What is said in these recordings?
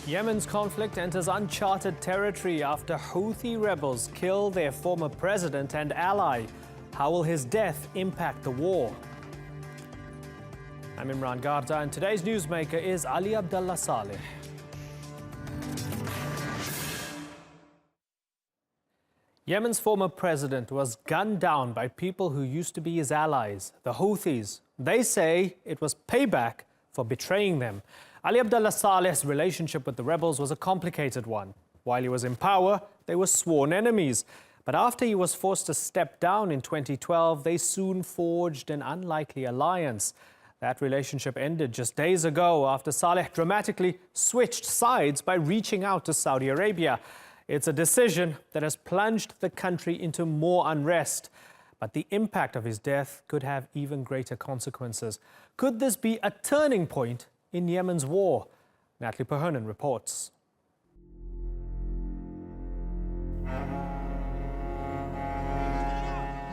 Yemen's conflict enters uncharted territory after Houthi rebels kill their former president and ally. How will his death impact the war? I'm Imran Garda, and today's newsmaker is Ali Abdullah Saleh. Yemen's former president was gunned down by people who used to be his allies, the Houthis. They say it was payback for betraying them. Ali Abdullah Saleh's relationship with the rebels was a complicated one. While he was in power, they were sworn enemies. But after he was forced to step down in 2012, they soon forged an unlikely alliance. That relationship ended just days ago after Saleh dramatically switched sides by reaching out to Saudi Arabia. It's a decision that has plunged the country into more unrest. But the impact of his death could have even greater consequences. Could this be a turning point in Yemen's war? Natalie Perhonen reports.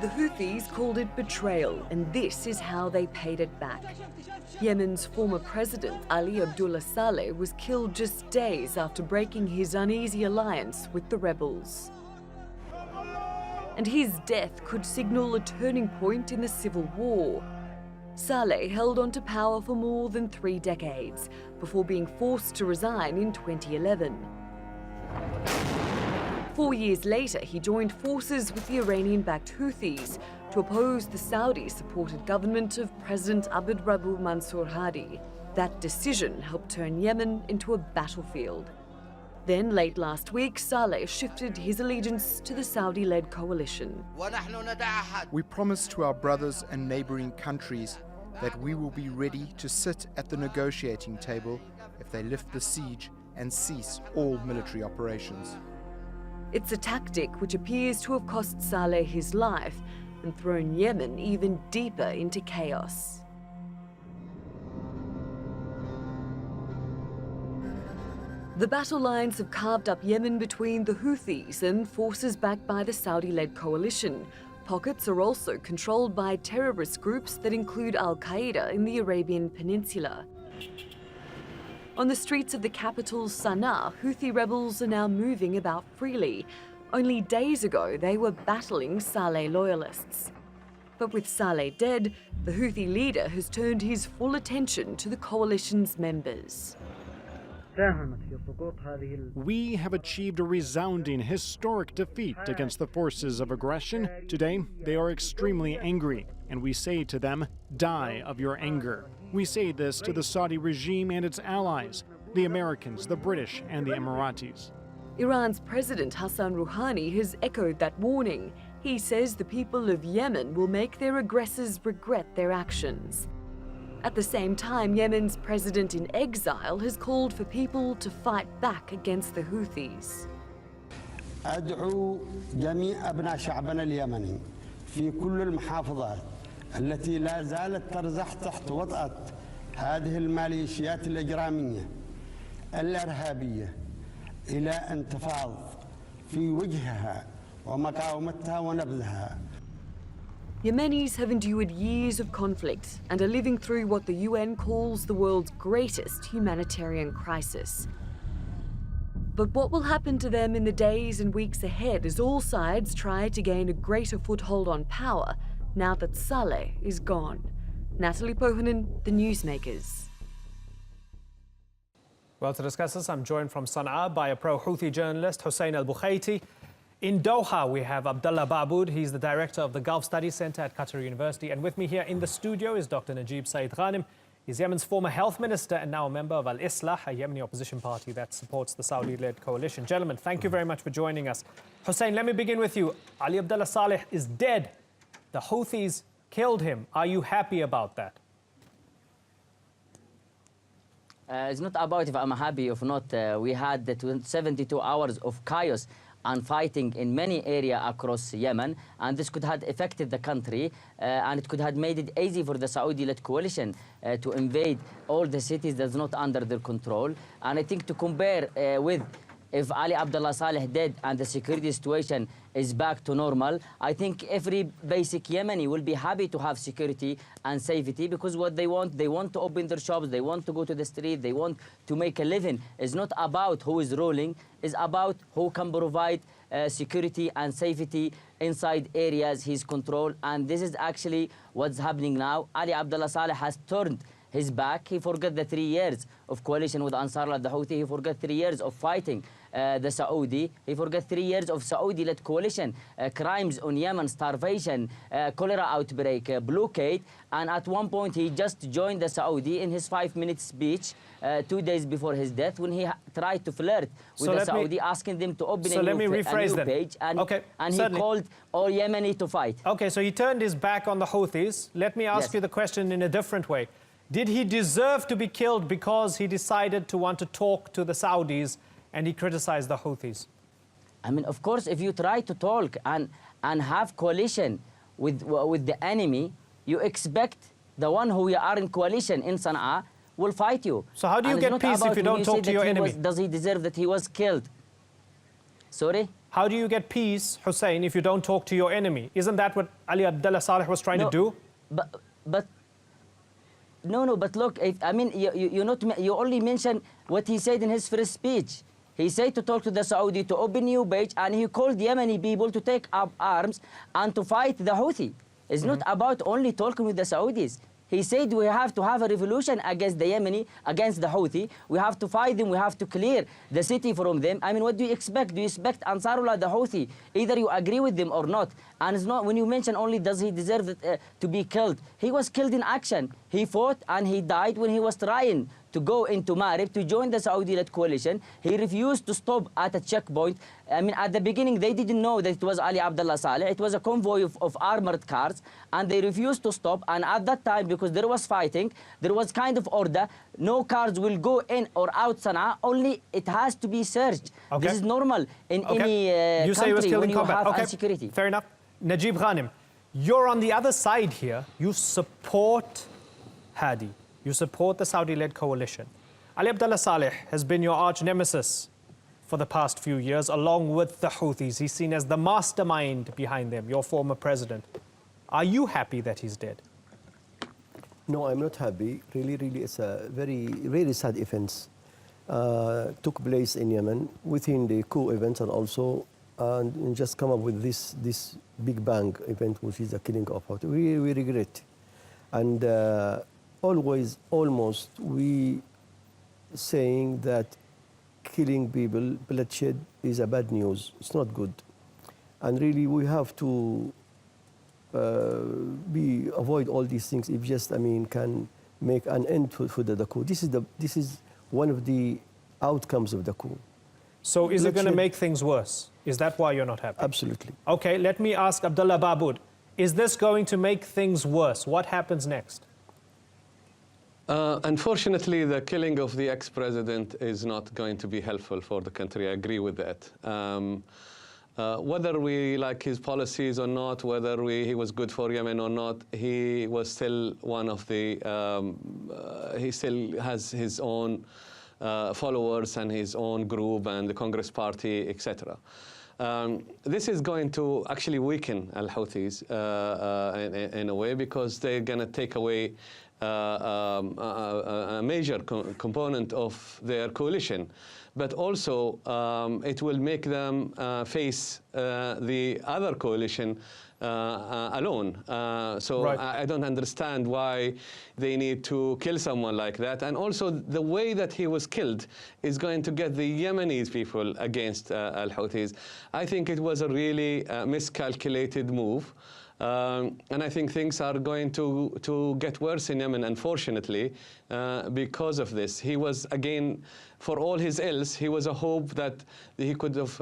The Houthis called it betrayal, and this is how they paid it back. Yemen's former president, Ali Abdullah Saleh, was killed just days after breaking his uneasy alliance with the rebels. And his death could signal a turning point in the civil war. Saleh held on to power for more than 3 decades before being forced to resign in 2011. 4 years later, he joined forces with the Iranian-backed Houthis to oppose the Saudi-supported government of President Abd Rabbu Mansour Hadi. That decision helped turn Yemen into a battlefield. Then, late last week, Saleh shifted his allegiance to the Saudi-led coalition. We promise to our brothers and neighboring countries that we will be ready to sit at the negotiating table if they lift the siege and cease all military operations. It's a tactic which appears to have cost Saleh his life and thrown Yemen even deeper into chaos. The battle lines have carved up Yemen between the Houthis and forces backed by the Saudi-led coalition. Pockets are also controlled by terrorist groups that include Al-Qaeda in the Arabian Peninsula. On the streets of the capital, Sana'a, Houthi rebels are now moving about freely. Only days ago, they were battling Saleh loyalists. But with Saleh dead, the Houthi leader has turned his full attention to the coalition's members. We have achieved a resounding, historic defeat against the forces of aggression. Today, they are extremely angry, and we say to them, die of your anger. We say this to the Saudi regime and its allies, the Americans, the British, and the Emiratis. Iran's President Hassan Rouhani has echoed that warning. He says the people of Yemen will make their aggressors regret their actions. At the same time, Yemen's president in exile has called for people to fight back against the Houthis. أدعو جميع أبناء شعبنا اليمني في كل المحافظات التي لا زالت ترزح تحت وطأة هذه الميليشيات الإجرامية الإرهابية إلى أن تفاض في وجهها ومقاومتها ونبذها. Yemenis have endured years of conflict and are living through what the UN calls the world's greatest humanitarian crisis. But what will happen to them in the days and weeks ahead as all sides try to gain a greater foothold on power now that Saleh is gone? Natalie Perhonen, The Newsmakers. Well, to discuss this, I'm joined from Sana'a by a pro-Houthi journalist, Hussein al-Bukhaiti. In Doha, we have Abdullah Babood. He's the director of the Gulf Studies Center at Qatar University. And with me here in the studio is Dr. Najib Saeed Ghanim. He's Yemen's former health minister and now a member of Al-Islah, a Yemeni opposition party that supports the Saudi-led coalition. Gentlemen, thank you very much for joining us. Hussein, let me begin with you. Ali Abdullah Saleh is dead. The Houthis killed him. Are you happy about that? It's not about if I'm happy or not. We had 72 hours of chaos and fighting in many areas across Yemen, and this could have affected the country, and it could have made it easy for the Saudi-led coalition to invade all the cities that's not under their control. And I think to compare with if Ali Abdullah Saleh dead and the security situation is back to normal, I think every basic Yemeni will be happy to have security and safety, because what they want to open their shops, they want to go to the street, they want to make a living. It's not about who is ruling, it's about who can provide security and safety inside areas he's controlled. And this is actually what's happening now. Ali Abdullah Saleh has turned his back. He forgot the 3 years of coalition with Ansar al Houthi. He forgot 3 years of fighting the Saudi. He forgot 3 years of Saudi-led coalition, crimes on Yemen, starvation, cholera outbreak, blockade. And at one point, he just joined the Saudi in his 5-minute speech 2 days before his death, when he tried to flirt with the Saudi, asking them to open a new page. And, and he called all Yemeni to fight. Okay, so he turned his back on the Houthis. Let me ask you the question in a different way. Did he deserve to be killed because he decided to want to talk to the Saudis and he criticized the Houthis? I mean, of course, if you try to talk and have coalition with the enemy, you expect the one who you are in coalition in Sana'a will fight you. So how do you get peace if you don't talk to your enemy? Does he deserve that he was killed? Sorry? How do you get peace, Hussein, if you don't talk to your enemy? Isn't that what Ali Abdullah Saleh was trying to do? But look, I mean, you only mentioned what he said in his first speech. He said to talk to the Saudi, to open new page, and he called Yemeni people to take up arms and to fight the Houthi. It's not about only talking with the Saudis. He said we have to have a revolution against the Yemeni, against the Houthi. We have to fight them. We have to clear the city from them. I mean, what do you expect? Do you expect Ansarullah, the Houthi, either you agree with them or not? And it's not, when you mention only does he deserve to be killed, he was killed in action. He fought and he died when he was trying to go into Marib to join the Saudi-led coalition. He refused to stop at a checkpoint. I mean, at the beginning, they didn't know that it was Ali Abdullah Saleh. It was a convoy of armored cars, and they refused to stop. And at that time, because there was fighting, there was kind of order. No cars will go in or out Sana'a. Only it has to be searched. Okay. This is normal in any you say he was killed when in you combat. have insecurity. Fair enough. Najib Ghanim, you're on the other side here. You support Hadi. You support the Saudi-led coalition. Ali Abdullah Saleh has been your arch nemesis for the past few years, along with the Houthis. He's seen as the mastermind behind them, your former president. Are you happy that he's dead? No, I'm not happy. Really, it's a very sad event. Took place in Yemen within the coup event, and also and just come up with this big bang event, which is the killing of Houthi. We regret. And almost we saying that killing people, bloodshed is a bad news. It's not good. And really we have to avoid all these things if just, can make an end to the coup. This is one of the outcomes of the coup. So is it going to make things worse? Is that why you're not happy? Absolutely. Okay, let me ask Abdullah Babood. Is this going to make things worse? What happens next? Unfortunately, the killing of the ex-president is not going to be helpful for the country. I agree with that. Whether we like his policies or not, whether he was good for Yemen or not, he was still one of the, he still has his own followers and his own group and the Congress Party, etc. This is going to actually weaken al-Houthis in a way, because they're going to take away a major component of their coalition. But also, it will make them face the other coalition alone. I don't understand why they need to kill someone like that. And also, the way that he was killed is going to get the Yemenis people against al-Houthis. I think it was a really miscalculated move. And I think things are going to get worse in Yemen, unfortunately, because of this. He was, again, for all his ills, he was a hope that he could have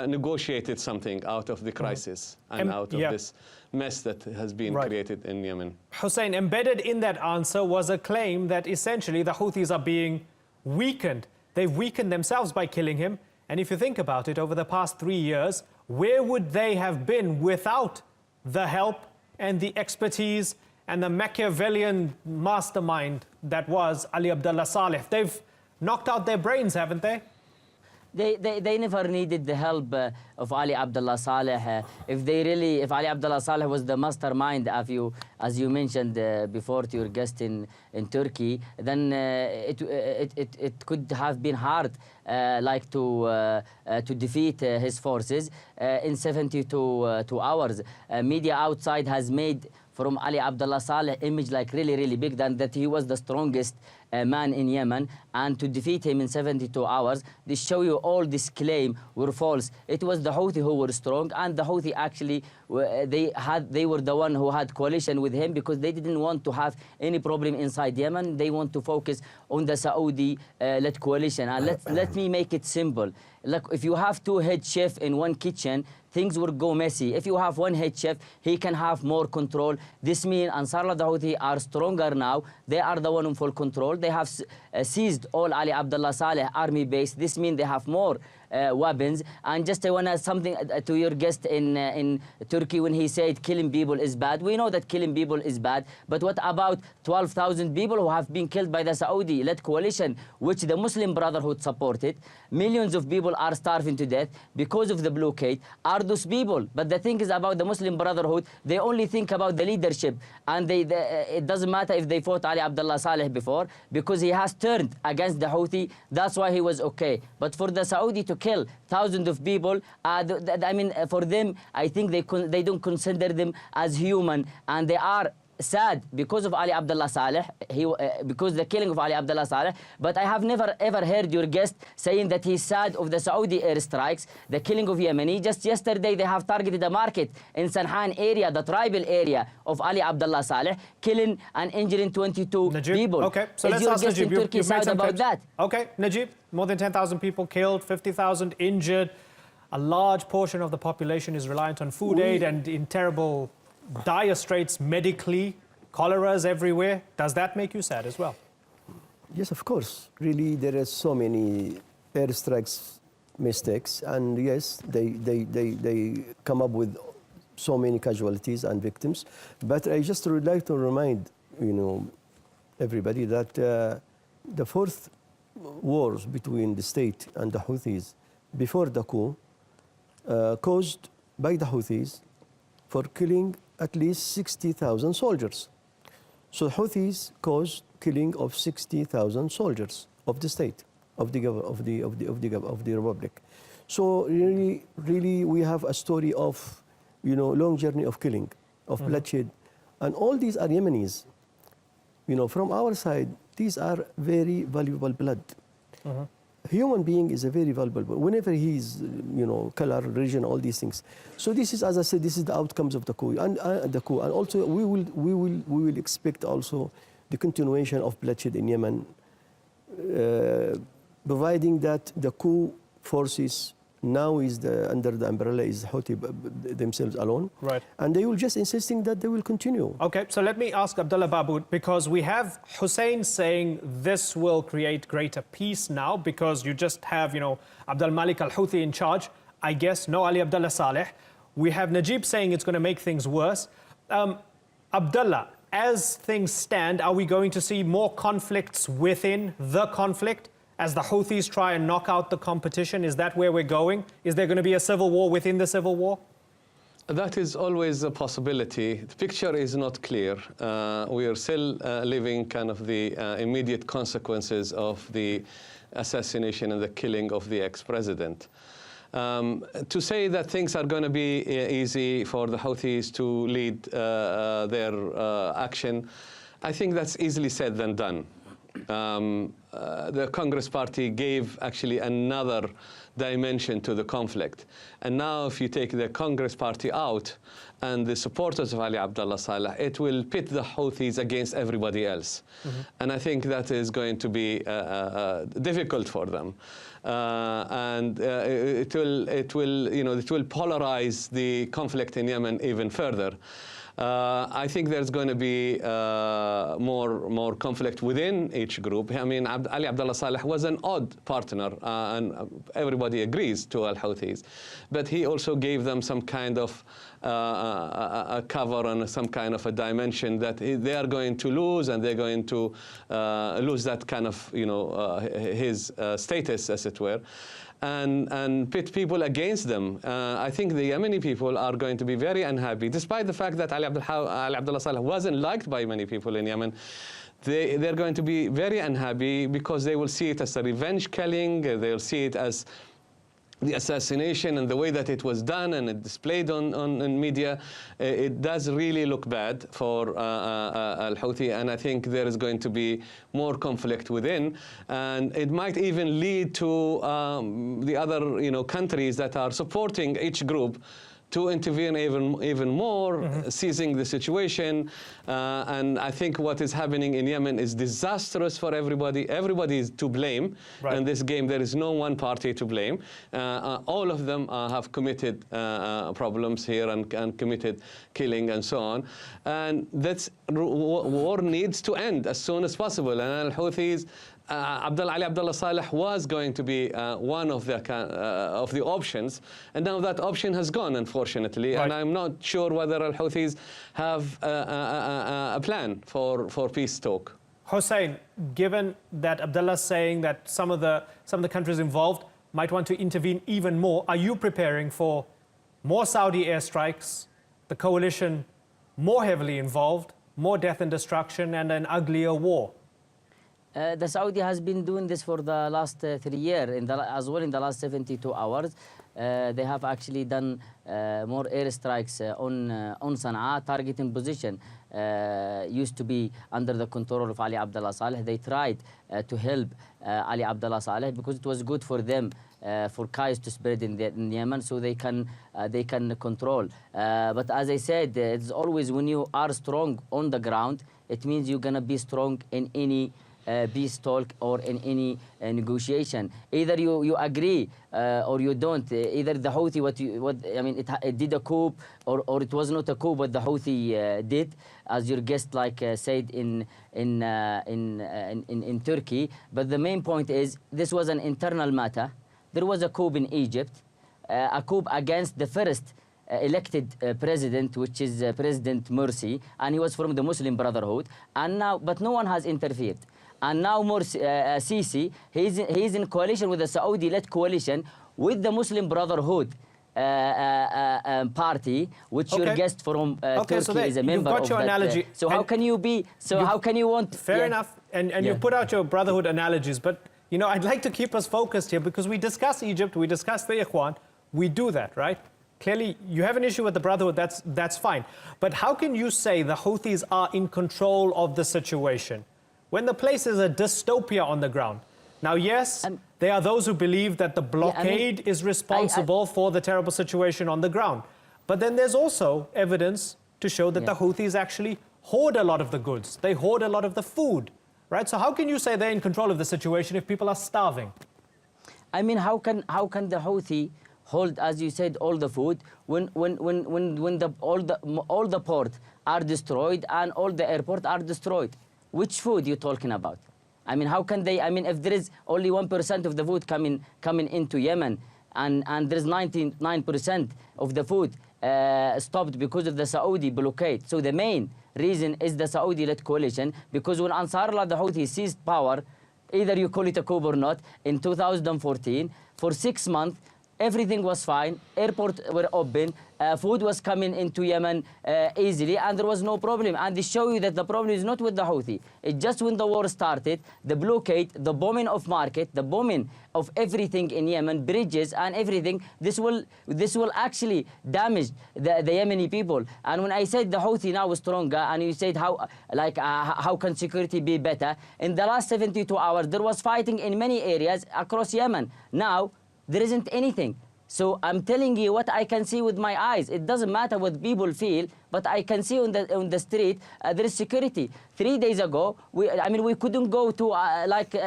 negotiated something out of the crisis and out of this mess that has been created in Yemen. Hussein, embedded in that answer was a claim that essentially the Houthis are being weakened. They've weakened themselves by killing him. And if you think about it, over the past 3 years, where would they have been without the help and the expertise and the Machiavellian mastermind that was Ali Abdullah Saleh? They've knocked out their brains, haven't they? They never needed the help of Ali Abdullah Saleh. If Ali Abdullah Saleh was the mastermind, as you mentioned before to your guest in Turkey, then it could have been hard to defeat his forces in 72 hours. Media outside has made from Ali Abdullah Saleh image like really big, than that he was the strongest man in Yemen, and to defeat him in 72 hours. They show you all this claim were false. It was the Houthi who were strong, and the Houthi actually they were the one who had coalition with him because they didn't want to have any problem inside Yemen. They want to focus on the Saudi led coalition. And let me make it simple. Like, if you have two head chefs in one kitchen, things will go messy. If you have one head chef, he can have more control. This means Ansarullah the Houthi are stronger now. They are the one in full control. They have seized all Ali Abdullah Saleh army base. This means they have more weapons. And just I want to add something to your guest in Turkey when he said killing people is bad. We know that killing people is bad, but what about 12,000 people who have been killed by the Saudi-led coalition, which the Muslim Brotherhood supported? Millions of people are starving to death because of the blockade. Are those people? But the thing is about the Muslim Brotherhood, they only think about the leadership, and it doesn't matter if they fought Ali Abdullah Saleh before, because he has turned against the Houthi. That's why he was okay. But for the Saudi to kill thousands of people, I mean, for them, I think they don't consider them as human, and they are sad because of Ali Abdullah Saleh, because the killing of Ali Abdullah Saleh. But I have never ever heard your guest saying that he's sad of the Saudi airstrikes, the killing of Yemeni. Just yesterday they have targeted a market in Sanhan area, the tribal area of Ali Abdullah Saleh, killing and injuring 22 Najib, people. okay, so Is let's your ask guest Najib. in Turkey sad about that? Okay, Najib, more than 10,000 people killed, 50,000 injured. A large portion of the population is reliant on food aid and in terrible, dire straits medically. Choleras everywhere. Does that make you sad as well? Yes, of course. Really, there are so many airstrikes mistakes, and yes, they come up with so many casualties and victims. But I just would like to remind everybody that the fourth wars between the state and the Houthis before the coup caused by the Houthis for killing at least 60,000 soldiers. So Houthis caused killing of 60,000 soldiers of the state, of the republic. So really, we have a story of, long journey of killing, of bloodshed, and all these are Yemenis. From our side, these are very valuable blood. Human being is a very valuable, whenever he's, color, religion, all these things. So this is, as I said, this is the outcomes of the coup, and also we will expect also the continuation of bloodshed in Yemen, providing that the coup forces now is under the umbrella is Houthi themselves alone, right? And they will just insisting that they will continue. Okay, so let me ask Abdullah Babood, because we have Hussein saying this will create greater peace now because you just have, Abdul Malik al-Houthi in charge. I guess no Ali Abdullah Saleh. We have Najib saying it's going to make things worse. Abdullah, as things stand, are we going to see more conflicts within the conflict? As the Houthis try and knock out the competition, is that where we're going? Is there going to be a civil war within the civil war? That is always a possibility. The picture is not clear. We are still living kind of the immediate consequences of the assassination and the killing of the ex-president. To say that things are going to be easy for the Houthis to lead their action, I think that's easily said than done. The Congress Party gave actually another dimension to the conflict. And now if you take the Congress Party out and the supporters of Ali Abdullah Saleh, it will pit the Houthis against everybody else. And I think that is going to be difficult for them. And it will polarize the conflict in Yemen even further. I think there's going to be more conflict within each group. I mean, Ali Abdullah Saleh was an odd partner, and everybody agrees to al-Houthis. But he also gave them some kind of a cover and some kind of a dimension that they are going to lose, and they're going to lose that kind of, his status, as it were. and pit people against them. I think the Yemeni people are going to be very unhappy, despite the fact that Ali Abdullah Saleh wasn't liked by many people in Yemen. They're going to be very unhappy because they will see it as a revenge killing. They'll see it as the assassination and the way that it was done and it displayed on media. It does really look bad for al-Houthi, and I think there is going to be more conflict within, and it might even lead to the other countries that are supporting each group to intervene even more, seizing the situation. And I think what is happening in Yemen is disastrous for everybody. Everybody is to blame in this game. There is no one party to blame. All of them have committed problems here and committed killing and so on. And that's war needs to end as soon as possible. And al-Houthis, Ali Abdullah Saleh was going to be one of the options, and now that option has gone, unfortunately. And I'm not sure whether al-Houthis have a plan for peace talk. Hossein, given that Abdullah's saying that some of the countries involved might want to intervene even more, are you preparing for more Saudi airstrikes, the coalition more heavily involved, more death and destruction, and an uglier war? The Saudi has been doing this for the last 3 years, as well in the last 72 hours. They have actually done more airstrikes on Sana'a, targeting position used to be under the control of Ali Abdullah Saleh. They tried to help Ali Abdullah Saleh because it was good for them, for chaos to spread in Yemen, so they can control. But as I said, it's always when you are strong on the ground, it means you're gonna be strong in any peace talk or in any negotiation. Either you agree or you don't. Either the Houthi, it did a coup, or it was not a coup, but the Houthi did, as your guest said in Turkey. But the main point is this was an internal matter. There was a coup in Egypt, a coup against the first elected president, which is President Morsi, and he was from the Muslim Brotherhood. And now, but no one has interfered. And now Sisi, he's in coalition with the Saudi-led coalition with the Muslim Brotherhood party, which your guest from Turkey so is a member of that. Analogy. So how can you be? So how can you want? Fair enough, and you put out your brotherhood analogies, but I'd like to keep us focused here because we discuss Egypt, we discuss the Ikhwan, we do that, right? Clearly, you have an issue with the brotherhood. That's fine, but how can you say the Houthis are in control of the situation when the place is a dystopia on the ground? Now, yes, there are those who believe that the blockade is responsible for the terrible situation on the ground. But then there's also evidence to show that the Houthis actually hoard a lot of the goods. They hoard a lot of the food, right? So how can you say they're in control of the situation if people are starving? I mean, how can the Houthi hold, as you said, all the food when all the port are destroyed and all the airport are destroyed? Which food you talking about? I mean, how can they? I mean, if there is only 1% of the food coming into Yemen, and there's 99% of the food stopped because of the Saudi blockade. So the main reason is the Saudi-led coalition, because when Ansarullah, the Houthi, seized power, either you call it a coup or not, in 2014, for 6 months, everything was fine, airports were open, food was coming into Yemen easily, and there was no problem. And they show you that the problem is not with the Houthi. It's just when the war started, the blockade, the bombing of market, the bombing of everything in Yemen, bridges and everything, this will actually damage the Yemeni people. And when I said the Houthi now is stronger, and you said how can security be better, in the last 72 hours, there was fighting in many areas across Yemen. Now, there isn't anything. So I'm telling you what I can see with my eyes. It doesn't matter what people feel, but I can see on the street there is security. 3 days ago, we couldn't go to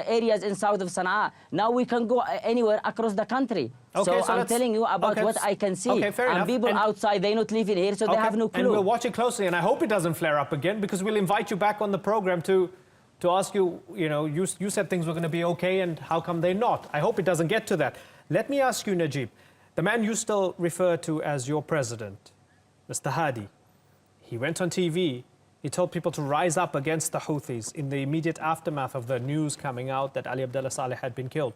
areas in south of Sana'a. Now we can go anywhere across the country. Okay, so I'm telling you about what I can see. Okay, fair enough. And people outside, they're not living here, so they have no clue. And we'll watch it closely, and I hope it doesn't flare up again, because we'll invite you back on the program to ask you, you said things were going to be okay, and how come they're not? I hope it doesn't get to that. Let me ask you, Najib, the man you still refer to as your president, Mr. Hadi, he went on TV, he told people to rise up against the Houthis in the immediate aftermath of the news coming out that Ali Abdullah Saleh had been killed.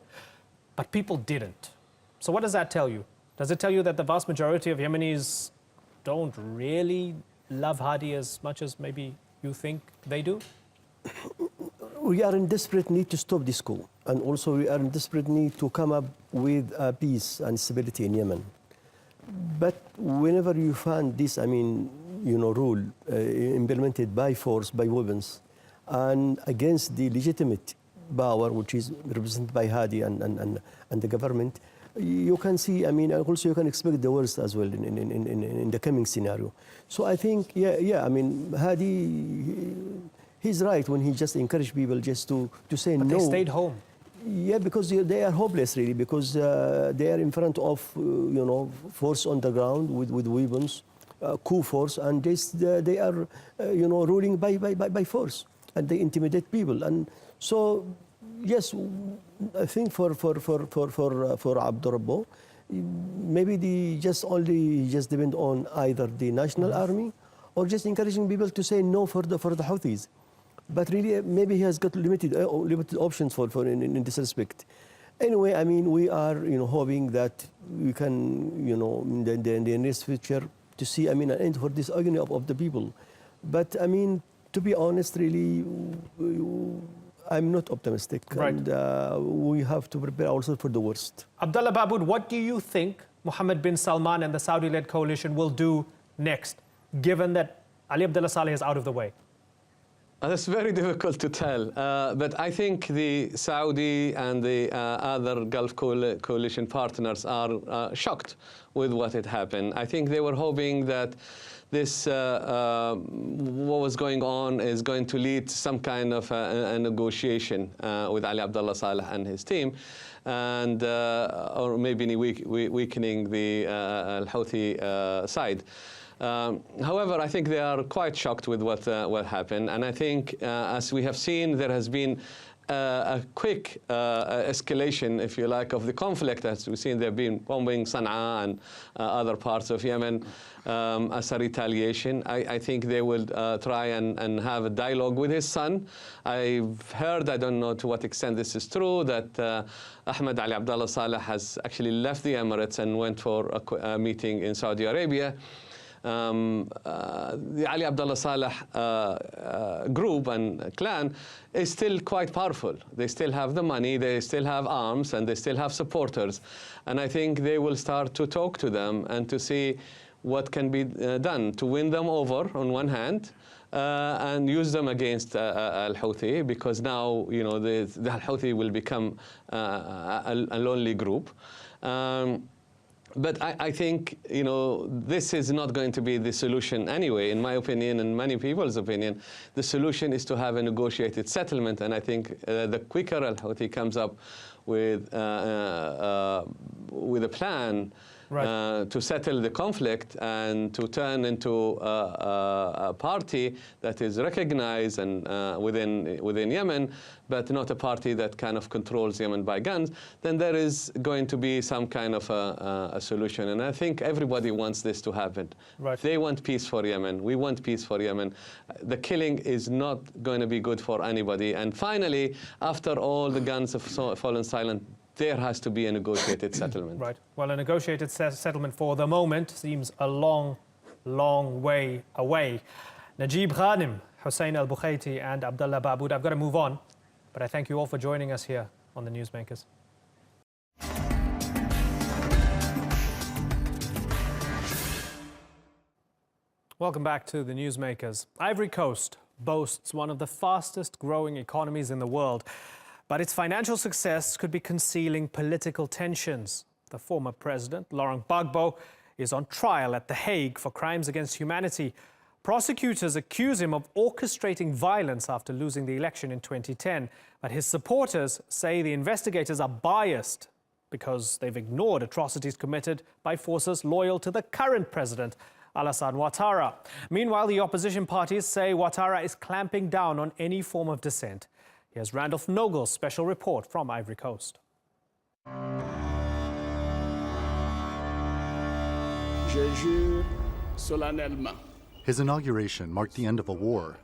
But people didn't. So what does that tell you? Does it tell you that the vast majority of Yemenis don't really love Hadi as much as maybe you think they do? We are in desperate need to stop this coup, and also we are in desperate need to come up with peace and stability in Yemen. But whenever you find this, rule implemented by force, by weapons, and against the legitimate power, which is represented by Hadi and the government, you can see, also you can expect the worst as well in the coming scenario. So I think, Hadi, he's right when he just encouraged people just to say no. But they stayed home. Yeah, because they are hopeless, really, because they are in front of, force on the ground with weapons, coup force, and they are, ruling by force, and they intimidate people. And so, yes, I think for Abdurrabbo, maybe they just depend on either the national army or just encouraging people to say no for the Houthis. But really, maybe he has got limited options in this respect. Anyway, we are hoping that we can in the near future to see an end for this agony of the people. But to be honest, really, I'm not optimistic. Right. And we have to prepare ourselves for the worst. Abdullah Babood, what do you think Mohammed bin Salman and the Saudi-led coalition will do next, given that Ali Abdullah Saleh is out of the way? That's very difficult to tell, but I think the Saudi and the other Gulf coalition partners are shocked with what had happened. I think they were hoping that this, what was going on is going to lead to some kind of a negotiation with Ali Abdullah Saleh and his team, and or maybe weakening the Al-Houthi side. However, I think they are quite shocked with what happened, and I think, as we have seen, there has been a quick escalation, if you like, of the conflict. As we've seen, they've been bombing Sana'a and other parts of Yemen as a retaliation. I think they will try and have a dialogue with his son. I've heard, I don't know to what extent this is true, that Ahmed Ali Abdullah Saleh has actually left the Emirates and went for a meeting in Saudi Arabia. The Ali Abdullah Saleh group and clan is still quite powerful. They still have the money, they still have arms, and they still have supporters. And I think they will start to talk to them and to see what can be done to win them over on one hand, and use them against Al-Houthi, because now the Al-Houthi will become a lonely group. But I think, this is not going to be the solution anyway, in my opinion and many people's opinion. The solution is to have a negotiated settlement, and I think the quicker Al-Houthi comes up with a plan, right, to settle the conflict and to turn into a party that is recognized and within Yemen, but not a party that kind of controls Yemen by guns, then there is going to be some kind of a solution. And I think everybody wants this to happen. Right. They want peace for Yemen. We want peace for Yemen. The killing is not going to be good for anybody. And finally, after all the guns have fallen silent, there has to be a negotiated settlement. Right. Well, a negotiated settlement for the moment seems a long, long way away. Najib Ghanim, Hussein Al-Bukhaiti, and Abdullah Babood, I've got to move on, but I thank you all for joining us here on the Newsmakers. Welcome back to the Newsmakers. Ivory Coast boasts one of the fastest growing economies in the world, but its financial success could be concealing political tensions. The former president, Laurent Gbagbo, is on trial at The Hague for crimes against humanity. Prosecutors accuse him of orchestrating violence after losing the election in 2010. But his supporters say the investigators are biased because they've ignored atrocities committed by forces loyal to the current president, Alassane Ouattara. Meanwhile, the opposition parties say Ouattara is clamping down on any form of dissent. Here's Randolph Nogle's special report from Ivory Coast. His inauguration marked the end of a war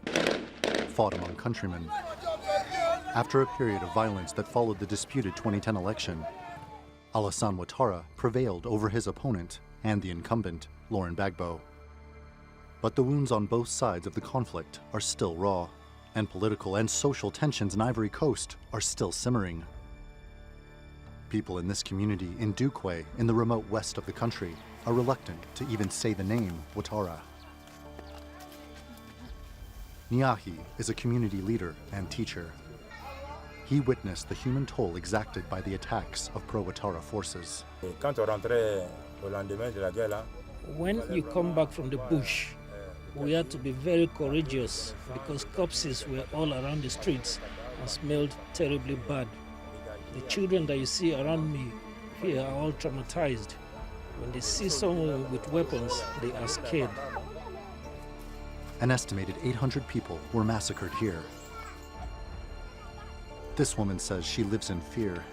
fought among countrymen. After a period of violence that followed the disputed 2010 election, Alassane Ouattara prevailed over his opponent and the incumbent, Laurent Gbagbo. But the wounds on both sides of the conflict are still raw, and political and social tensions in Ivory Coast are still simmering. People in this community in Dukway, in the remote west of the country, are reluctant to even say the name Ouattara. Niahi is a community leader and teacher. He witnessed the human toll exacted by the attacks of pro-Ouattara forces. When you come back from the bush, we had to be very courageous because corpses were all around the streets and smelled terribly bad. The children that you see around me here are all traumatized. When they see someone with weapons, they are scared. An estimated 800 people were massacred here. This woman says she lives in fear,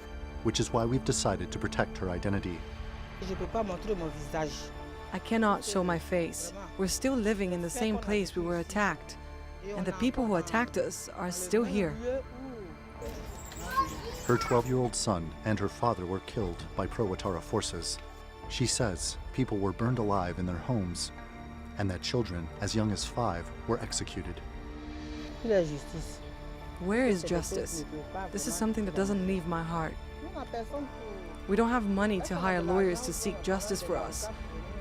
which is why we've decided to protect her identity. I cannot show my face. We're still living in the same place we were attacked. And the people who attacked us are still here. Her 12-year-old son and her father were killed by pro-Ouattara forces. She says people were burned alive in their homes and that children as young as 5 were executed. Where is justice? This is something that doesn't leave my heart. We don't have money to hire lawyers to seek justice for us.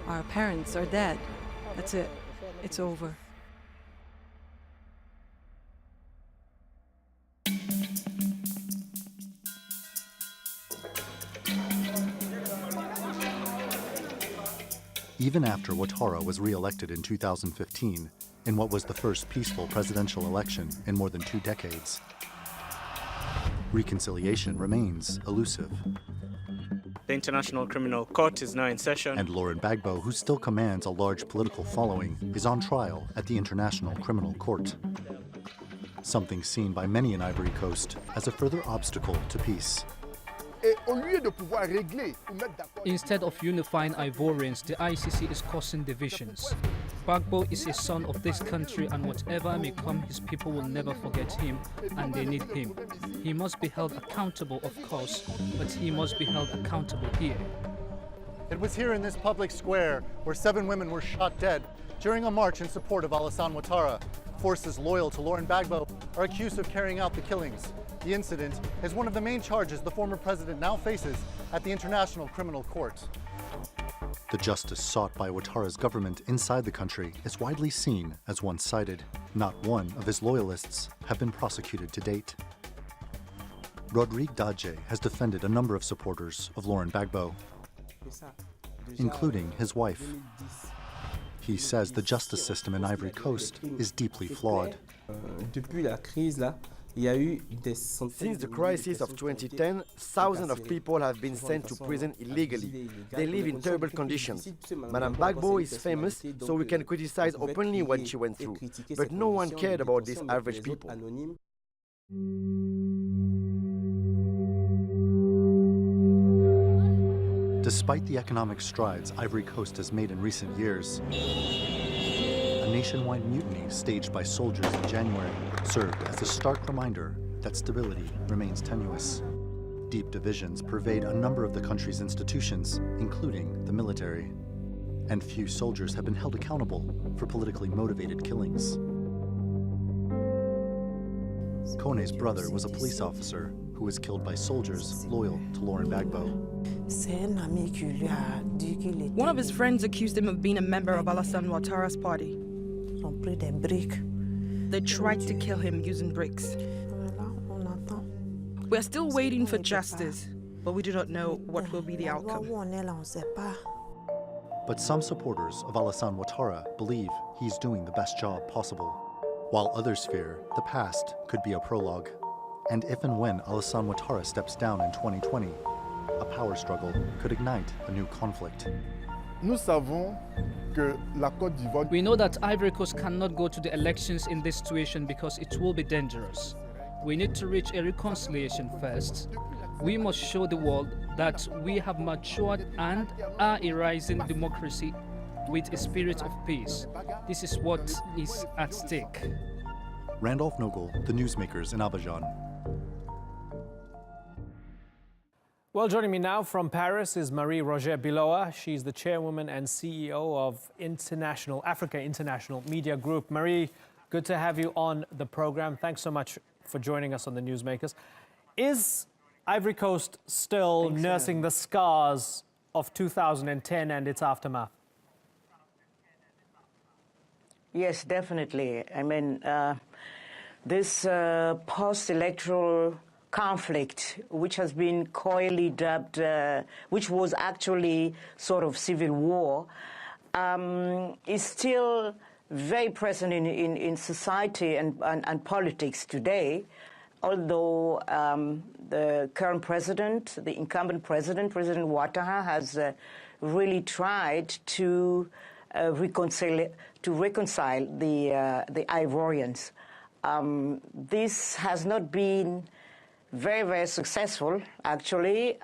Our parents are dead. That's it. It's over. Even after Ouattara was re-elected in 2015, in what was the first peaceful presidential election in more than 2 decades, reconciliation remains elusive. The International Criminal Court is now in session. And Laurent Gbagbo, who still commands a large political following, is on trial at the International Criminal Court. Something seen by many in Ivory Coast as a further obstacle to peace. Instead of unifying Ivorians, the ICC is causing divisions. Gbagbo is a son of this country, and whatever may come, his people will never forget him, and they need him. He must be held accountable, of course, but he must be held accountable here. It was here in this public square where 7 women were shot dead during a march in support of Alassane Ouattara. Forces loyal to Laurent Gbagbo are accused of carrying out the killings. The incident is one of the main charges the former president now faces at the International Criminal Court. The justice sought by Ouattara's government inside the country is widely seen as one-sided. Not one of his loyalists have been prosecuted to date. Rodrigue Dadje has defended a number of supporters of Laurent Gbagbo, including his wife. He says the justice system in Ivory Coast is deeply flawed. Since the crisis of 2010, thousands of people have been sent to prison illegally. They live in terrible conditions. Madame Gbagbo is famous, so we can criticize openly what she went through. But no one cared about these average people. Despite the economic strides Ivory Coast has made in recent years, a nationwide mutiny staged by soldiers in January served as a stark reminder that stability remains tenuous. Deep divisions pervade a number of the country's institutions, including the military. And few soldiers have been held accountable for politically motivated killings. Kone's brother was a police officer who was killed by soldiers loyal to Laurent Gbagbo. One of his friends accused him of being a member of Alassane Ouattara's party. They tried to kill him using bricks. We are still waiting for justice, but we do not know what will be the outcome. But some supporters of Alassane Ouattara believe he's doing the best job possible, while others fear the past could be a prologue. And if and when Alassane Ouattara steps down in 2020, a power struggle could ignite a new conflict. We know that Ivory Coast cannot go to the elections in this situation because it will be dangerous. We need to reach a reconciliation first. We must show the world that we have matured and are a rising democracy with a spirit of peace. This is what is at stake. Randolph Nogel, The Newsmakers in Abidjan. Well, joining me now from Paris is Marie-Roger Biloa. She's the chairwoman and CEO of Africa International Media Group. Marie, good to have you on the program. Thanks so much for joining us on the Newsmakers. Is Ivory Coast still nursing the scars of 2010 and its aftermath? Yes, definitely. I mean, this post-electoral conflict, which has been coyly dubbed, which was actually sort of civil war, is still very present in society and politics today, although the current president, the incumbent president, President Ouattara, has really tried to reconcile the Ivorians. This has not been very, very successful, actually,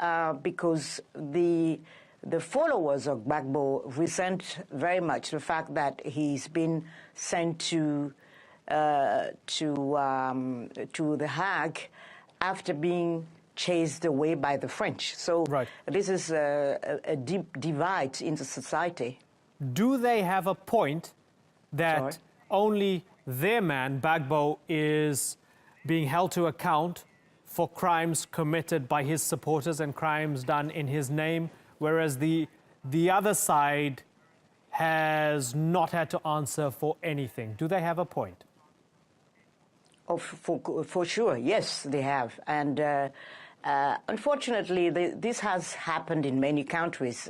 because the followers of Gbagbo resent very much the fact that he's been sent to The Hague after being chased away by the French. So this is a deep divide in the society. Do they have a point that only their man, Gbagbo, is being held to account for crimes committed by his supporters and crimes done in his name, whereas the other side has not had to answer for anything? Do they have a point? Oh, for sure, yes, they have. And unfortunately, this has happened in many countries.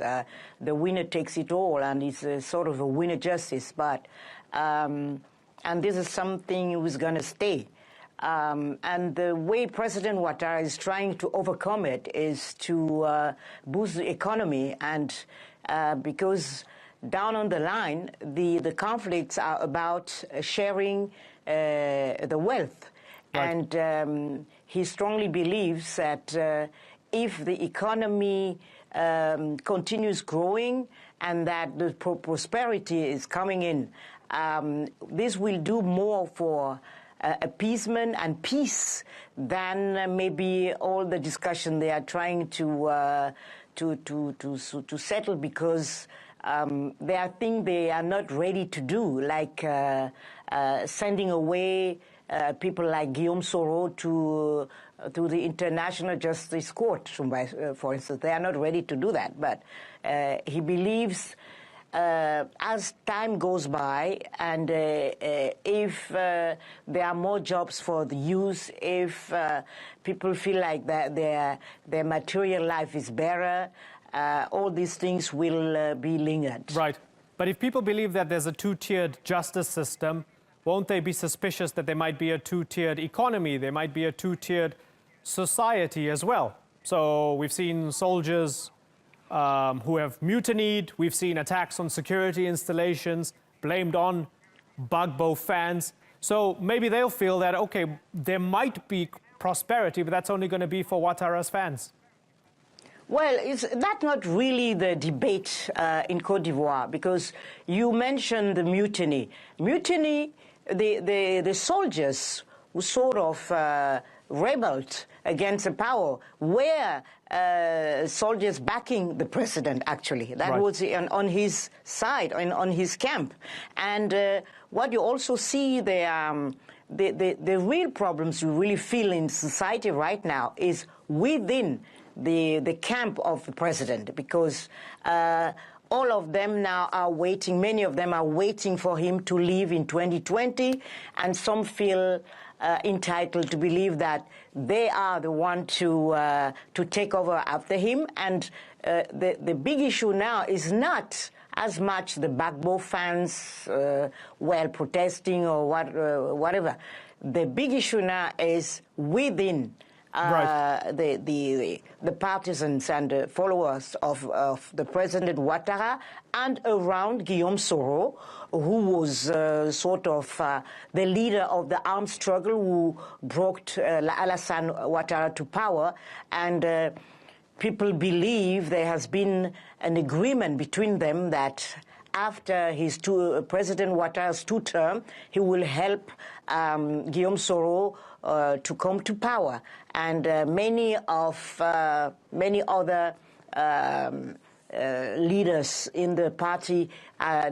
The winner takes it all, and it's sort of a winner justice. But and this is something who's going to stay. And the way President Ouattara is trying to overcome it is to boost the economy, and because down on the line, the conflicts are about sharing the wealth. And he strongly believes that if the economy continues growing and that the prosperity is coming in, this will do more for appeasement and peace than maybe all the discussion they are trying to settle, because there are things they are not ready to do, like sending away people like Guillaume Soro to the International Justice Court, for instance. They are not ready to do that. But he believes as time goes by, and if there are more jobs for the youth, if people feel like that their material life is better, all these things will be lingered. Right. But if people believe that there's a two-tiered justice system, won't they be suspicious that there might be a two-tiered economy? There might be a two-tiered society as well. So we've seen soldiers who have mutinied. We've seen attacks on security installations blamed on Gbagbo fans. So maybe they'll feel that, okay, there might be prosperity, but that's only going to be for Ouattara's fans. Well, that's not really the debate in Côte d'Ivoire, because you mentioned the mutiny. Mutiny, the soldiers who sort of rebelled against the power were soldiers backing the president, actually. That was on his side, on his camp. And what you also see, the real problems you really feel in society right now is within the camp of the president, because all of them now are waiting, many of them are waiting for him to leave in 2020, and some feel entitled to believe that they are the one to take over after him. And the big issue now is not as much the Gbagbo fans protesting or whatever. The big issue now is within the partisans and the followers of the President Ouattara, and around Guillaume Soro, who was sort of the leader of the armed struggle who brought Alassane Ouattara to power. And people believe there has been an agreement between them that after his President Ouattara's two-term, he will help Guillaume Soro to come to power, and many other leaders in the party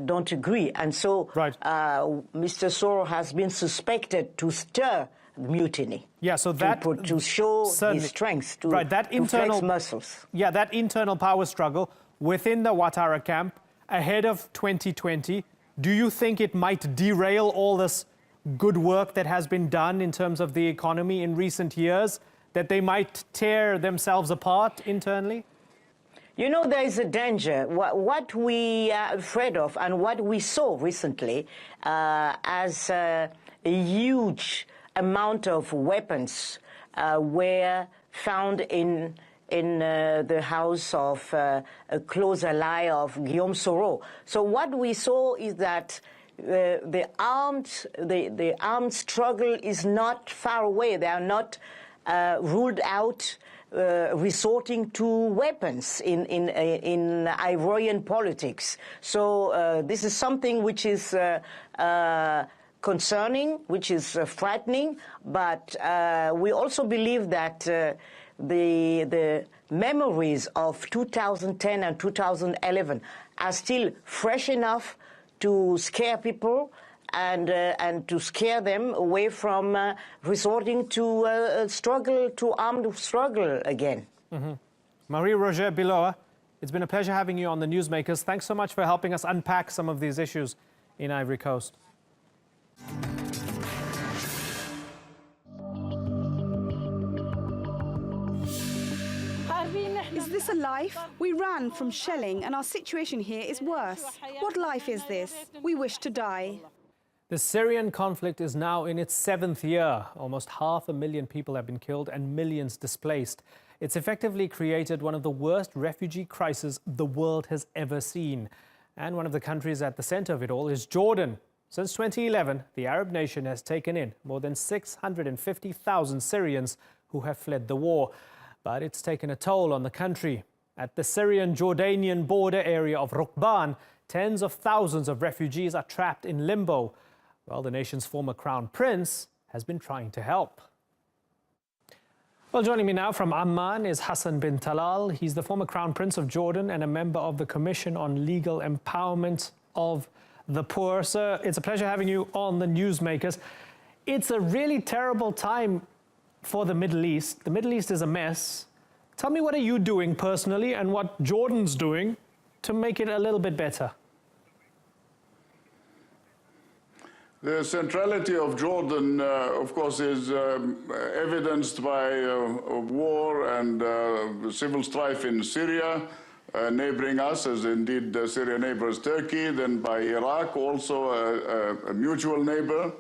don't agree, and so Mr. Soro has been suspected to stir mutiny. Yeah, so that to show his strength, to flex muscles. Yeah, that internal power struggle within the Ouattara camp ahead of 2020. Do you think it might derail all this good work that has been done in terms of the economy in recent years? That they might tear themselves apart internally? You know, there is a danger. What we are afraid of and what we saw recently as a huge amount of weapons were found in the house of a close ally of Guillaume Soro. So what we saw is that the armed struggle is not far away. They are not ruled out resorting to weapons in Ivorian politics. So this is something which is concerning, which is frightening, but we also believe that the memories of 2010 and 2011 are still fresh enough to scare people and to scare them away from resorting to armed struggle again. Marie-Roger Biloa, it's been a pleasure having you on the Newsmakers. Thanks so much for helping us unpack some of these issues in Ivory Coast. Is this a life? We ran from shelling and our situation here is worse. What life is this? We wish to die. The Syrian conflict is now in its 7th year. Almost 500,000 people have been killed and millions displaced. It's effectively created one of the worst refugee crises the world has ever seen. And one of the countries at the center of it all is Jordan. Since 2011, the Arab nation has taken in more than 650,000 Syrians who have fled the war. But it's taken a toll on the country. At the Syrian-Jordanian border area of Rukban, tens of thousands of refugees are trapped in limbo. Well, the nation's former crown prince has been trying to help. Well, joining me now from Amman is Hassan bin Talal. He's the former crown prince of Jordan and a member of the Commission on Legal Empowerment of the Poor. Sir, it's a pleasure having you on the Newsmakers. It's a really terrible time for the Middle East. The Middle East is a mess. Tell me, what are you doing personally and what Jordan's doing to make it a little bit better? The centrality of Jordan, of course, is evidenced by war and civil strife in Syria, neighboring us, as indeed Syria neighbors Turkey, then by Iraq, also a mutual neighbor.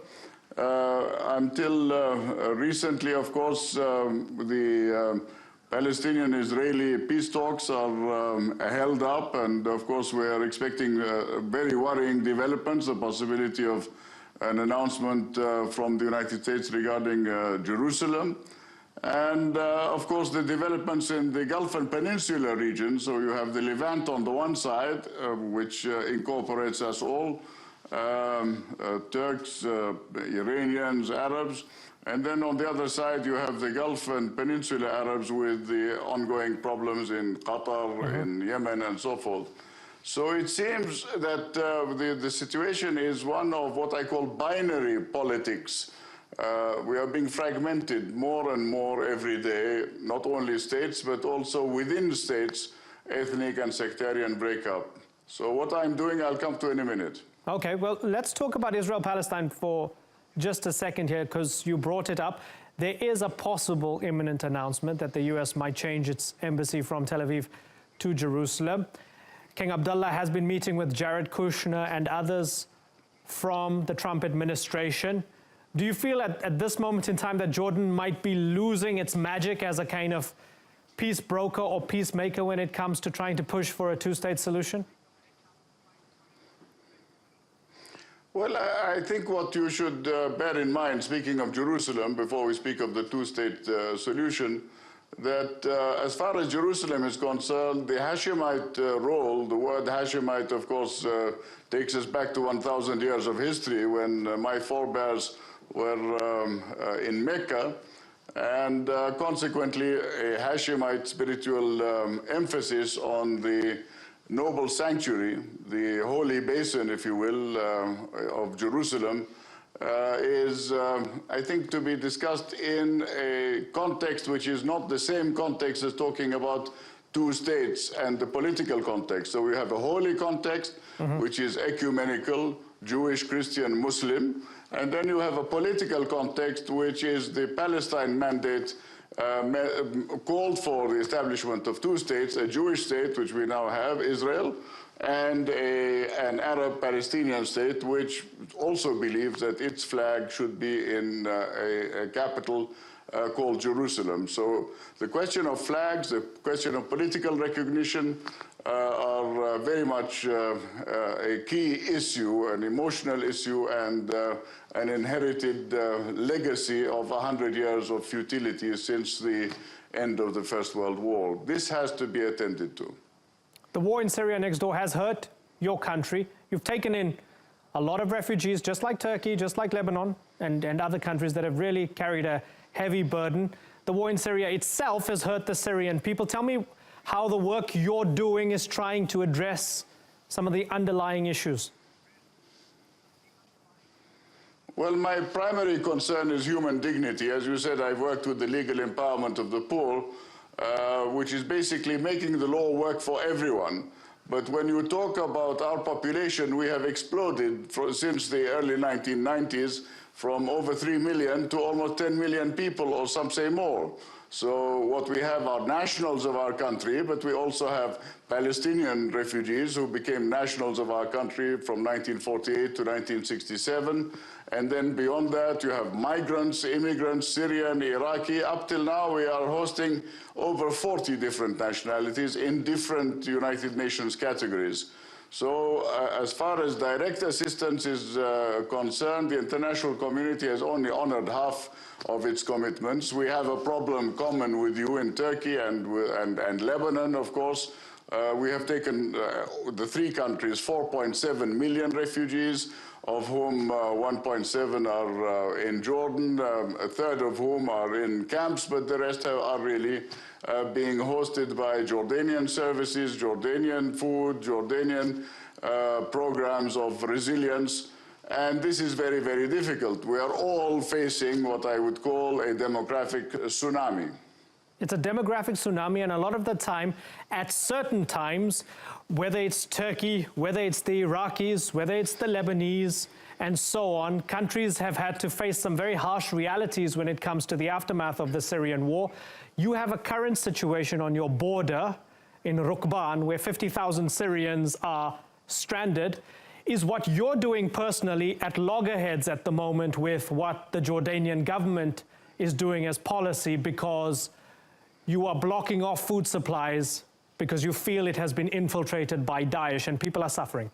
Until recently, of course, the Palestinian-Israeli peace talks are held up, and of course we are expecting very worrying developments, the possibility of an announcement from the United States regarding Jerusalem. And of course the developments in the Gulf and Peninsula region. So you have the Levant on the one side, which incorporates us all, Turks, Iranians, Arabs. And then on the other side you have the Gulf and Peninsula Arabs with the ongoing problems in Qatar, in Yemen and so forth. So it seems that the situation is one of what I call binary politics. We are being fragmented more and more every day, not only states, but also within states, ethnic and sectarian breakup. So what I'm doing, I'll come to in a minute. Okay, well, let's talk about Israel-Palestine for just a second here, because you brought it up. There is a possible imminent announcement that the U.S. might change its embassy from Tel Aviv to Jerusalem. King Abdullah has been meeting with Jared Kushner and others from the Trump administration. Do you feel at this moment in time that Jordan might be losing its magic as a kind of peace broker or peacemaker when it comes to trying to push for a two-state solution? Well, I think what you should bear in mind, speaking of Jerusalem, before we speak of the two-state solution, that as far as Jerusalem is concerned, the Hashemite role, the word Hashemite, of course, takes us back to 1,000 years of history when my forebears were in Mecca, and consequently a Hashemite spiritual emphasis on the noble sanctuary, the holy basin, if you will, of Jerusalem, is, I think, to be discussed in a context which is not the same context as talking about two states and the political context. So we have a holy context, which is ecumenical, Jewish, Christian, Muslim, and then you have a political context, which is the Palestine mandate called for the establishment of two states, a Jewish state, which we now have, Israel, and an Arab-Palestinian state, which also believes that its flag should be in a capital called Jerusalem. So the question of flags, the question of political recognition are very much a key issue, an emotional issue, and an inherited legacy of 100 years of futility since the end of the First World War. This has to be attended to. The war in Syria next door has hurt your country. You've taken in a lot of refugees, just like Turkey, just like Lebanon, and other countries that have really carried a heavy burden. The war in Syria itself has hurt the Syrian people. Tell me how the work you're doing is trying to address some of the underlying issues. Well, my primary concern is human dignity. As you said, I've worked with the legal empowerment of the poor, which is basically making the law work for everyone. But when you talk about our population, we have exploded since the early 1990s from over 3 million to almost 10 million people, or some say more. So what we have are nationals of our country, but we also have Palestinian refugees who became nationals of our country from 1948 to 1967. And then beyond that, you have migrants, immigrants, Syrian, Iraqi. Up till now, we are hosting over 40 different nationalities in different United Nations categories. So as far as direct assistance is concerned, the international community has only honored half of its commitments. We have a problem common with you in Turkey and Lebanon, of course. We have taken, the three countries, 4.7 million refugees, of whom 1.7 are in Jordan, a third of whom are in camps, but the rest are really being hosted by Jordanian services, Jordanian food, Jordanian programs of resilience. And this is very, very difficult. We are all facing what I would call a demographic tsunami. It's a demographic tsunami, and a lot of the time, at certain times, whether it's Turkey, whether it's the Iraqis, whether it's the Lebanese, and so on, countries have had to face some very harsh realities when it comes to the aftermath of the Syrian war. You have a current situation on your border in Rukban, where 50,000 Syrians are stranded. Is what you're doing personally at loggerheads at the moment with what the Jordanian government is doing as policy, because you are blocking off food supplies because you feel it has been infiltrated by Daesh and people are suffering?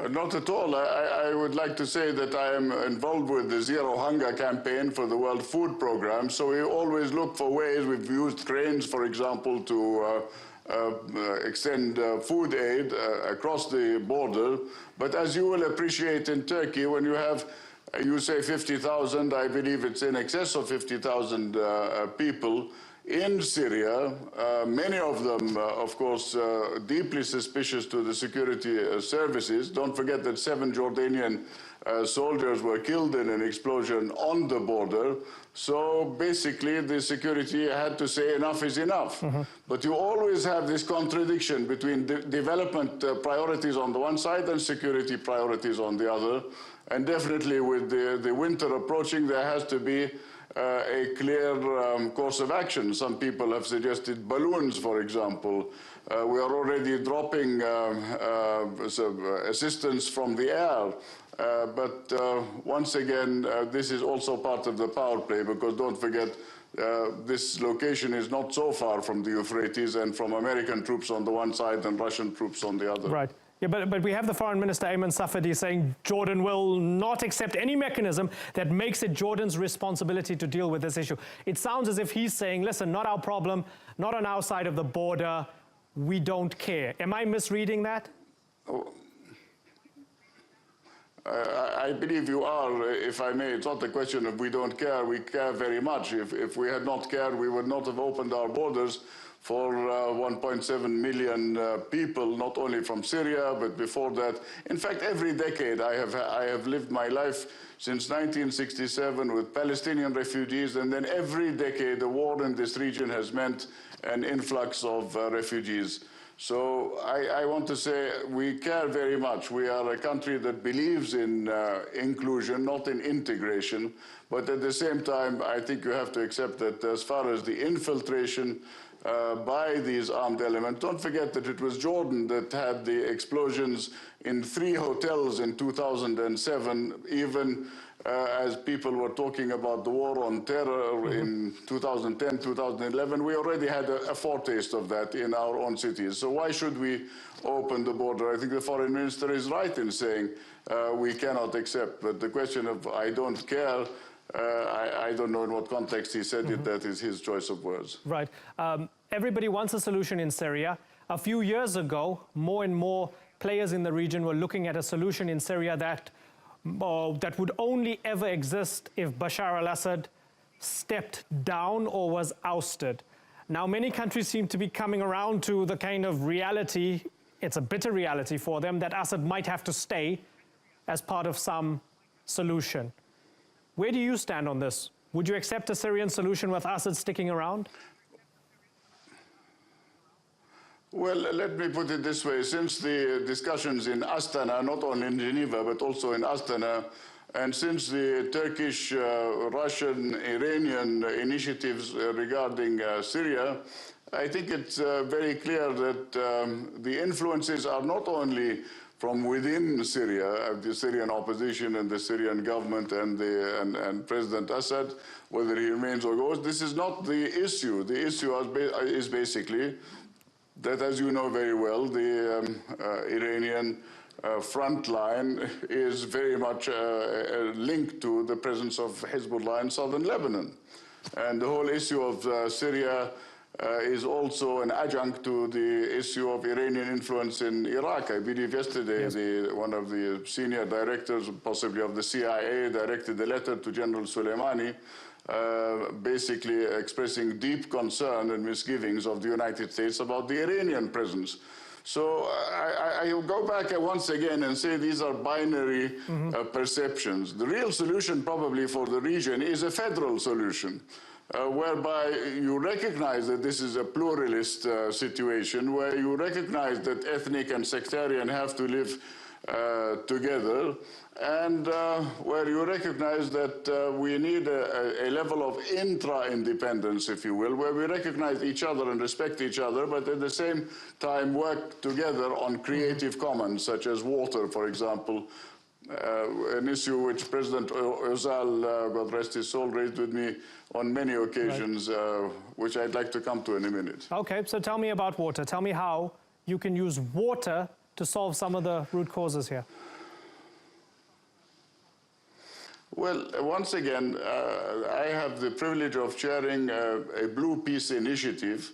Not at all. I would like to say that I am involved with the Zero Hunger campaign for the World Food Programme. So we always look for ways. We've used cranes, for example, to extend food aid across the border. But as you will appreciate in Turkey, when you have, you say 50,000, I believe it's in excess of 50,000 people in Syria, many of them, of course, deeply suspicious to the security services. Don't forget that 7 Jordanian soldiers were killed in an explosion on the border. So basically, the security had to say enough is enough. But you always have this contradiction between development priorities on the one side and security priorities on the other. And definitely with the winter approaching, there has to be a clear course of action. Some people have suggested balloons, for example. We are already dropping assistance from the air. But once again, this is also part of the power play, because don't forget, this location is not so far from the Euphrates and from American troops on the one side and Russian troops on the other. Right. Yeah, but we have the Foreign Minister Ayman Safadi saying Jordan will not accept any mechanism that makes it Jordan's responsibility to deal with this issue. It sounds as if he's saying, listen, not our problem, not on our side of the border, we don't care. Am I misreading that? I believe you are, if I may. It's not a question of we don't care, we care very much. If we had not cared, we would not have opened our borders for 1.7 million people, not only from Syria, but before that. In fact, every decade I have lived my life since 1967 with Palestinian refugees, and then every decade the war in this region has meant an influx of refugees. So I want to say we care very much. We are a country that believes in inclusion, not in integration. But at the same time, I think you have to accept that as far as the infiltration by these armed elements, don't forget that it was Jordan that had the explosions in 3 hotels in 2007, even as people were talking about the war on terror in 2010, 2011, we already had a foretaste of that in our own cities. So why should we open the border? I think the foreign minister is right in saying we cannot accept. But the question of I don't care, I don't know in what context he said it. That is his choice of words. Right. Everybody wants a solution in Syria. A few years ago, more and more players in the region were looking at a solution in Syria that would only ever exist if Bashar al-Assad stepped down or was ousted. Now, many countries seem to be coming around to the kind of reality, it's a bitter reality for them, that Assad might have to stay as part of some solution. Where do you stand on this? Would you accept a Syrian solution with Assad sticking around? Well, let me put it this way. Since the discussions in Astana, not only in Geneva, but also in Astana, and since the Turkish, Russian, Iranian initiatives regarding Syria, I think it's very clear that the influences are not only from within Syria, the Syrian opposition and the Syrian government and President Assad, whether he remains or goes. This is not the issue. The issue is basically that, as you know very well, the Iranian front line is very much linked to the presence of Hezbollah in southern Lebanon. And the whole issue of Syria is also an adjunct to the issue of Iranian influence in Iraq. I believe yesterday one of the senior directors, possibly of the CIA, directed a letter to General Soleimani basically expressing deep concern and misgivings of the United States about the Iranian presence. So I go back once again and say these are binary perceptions. The real solution probably for the region is a federal solution, whereby you recognize that this is a pluralist situation, where you recognize that ethnic and sectarian have to live together, and where you recognize that we need a level of intra-independence, if you will, where we recognize each other and respect each other, but at the same time work together on creative commons, such as water, for example, an issue which President Özal, God rest his soul, raised with me on many occasions, which I'd like to come to in a minute. Okay, so tell me about water. Tell me how you can use water to solve some of the root causes here. Well, once again, I have the privilege of chairing a Blue Peace initiative.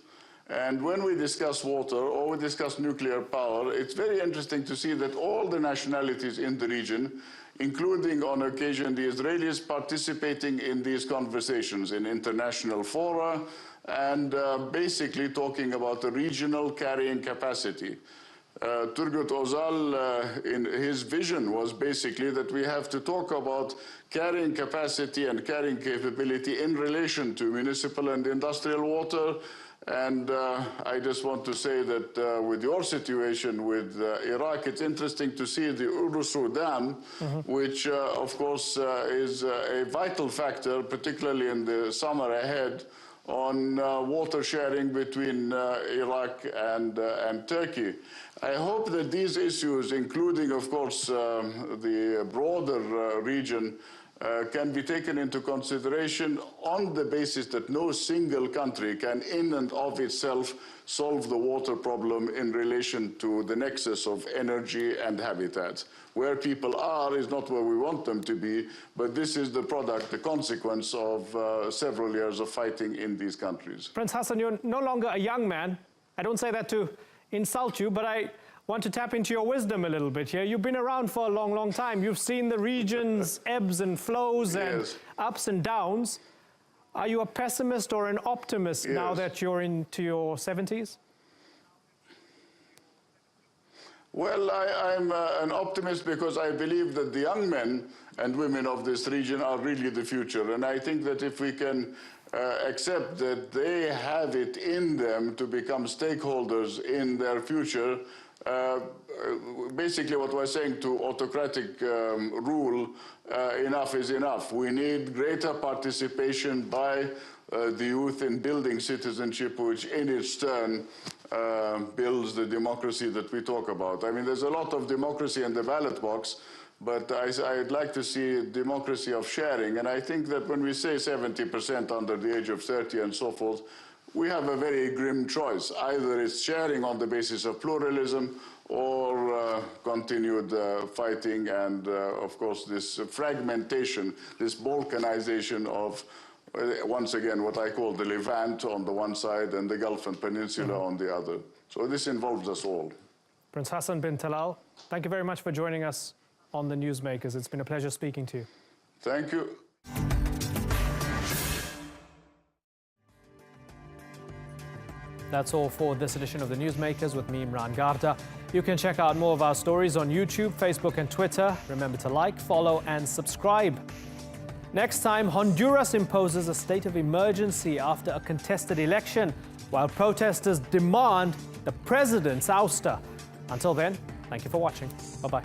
And when we discuss water or we discuss nuclear power, it's very interesting to see that all the nationalities in the region, including on occasion the Israelis, participating in these conversations in international fora and basically talking about the regional carrying capacity. Turgut Özal, in his vision, was basically that we have to talk about carrying capacity and carrying capability in relation to municipal and industrial water. And I just want to say that with your situation with Iraq, it's interesting to see the Urusu Dam, which, of course, is a vital factor, particularly in the summer ahead, on water sharing between Iraq and Turkey. I hope that these issues, including, of course, the broader region, can be taken into consideration on the basis that no single country can in and of itself solve the water problem in relation to the nexus of energy and habitat. Where people are is not where we want them to be, but this is the product, the consequence of several years of fighting in these countries. Prince Hassan, you're no longer a young man. I don't say that to insult you, but I want to tap into your wisdom a little bit here. You've been around for a long, long time. You've seen the region's ebbs and flows and ups and downs. Are you a pessimist or an optimist now that you're into your 70s? Well, I'm an optimist because I believe that the young men and women of this region are really the future. And I think that if we can accept that they have it in them to become stakeholders in their future, basically what we're saying to autocratic rule, enough is enough. We need greater participation by the youth in building citizenship, which in its turn builds the democracy that we talk about. I mean, there's a lot of democracy in the ballot box, but I'd like to see democracy of sharing. And I think that when we say 70% under the age of 30 and so forth, we have a very grim choice. Either it's sharing on the basis of pluralism or continued fighting and, of course, this fragmentation, this balkanization of, once again, what I call the Levant on the one side and the Gulf and Peninsula on the other. So this involves us all. Prince Hassan bin Talal, thank you very much for joining us on the Newsmakers. It's been a pleasure speaking to you. Thank you. That's all for this edition of the Newsmakers with me, Imran Garda. You can check out more of our stories on YouTube, Facebook and Twitter. Remember to like, follow and subscribe. Next time, Honduras imposes a state of emergency after a contested election, while protesters demand the president's ouster. Until then, thank you for watching. Bye-bye.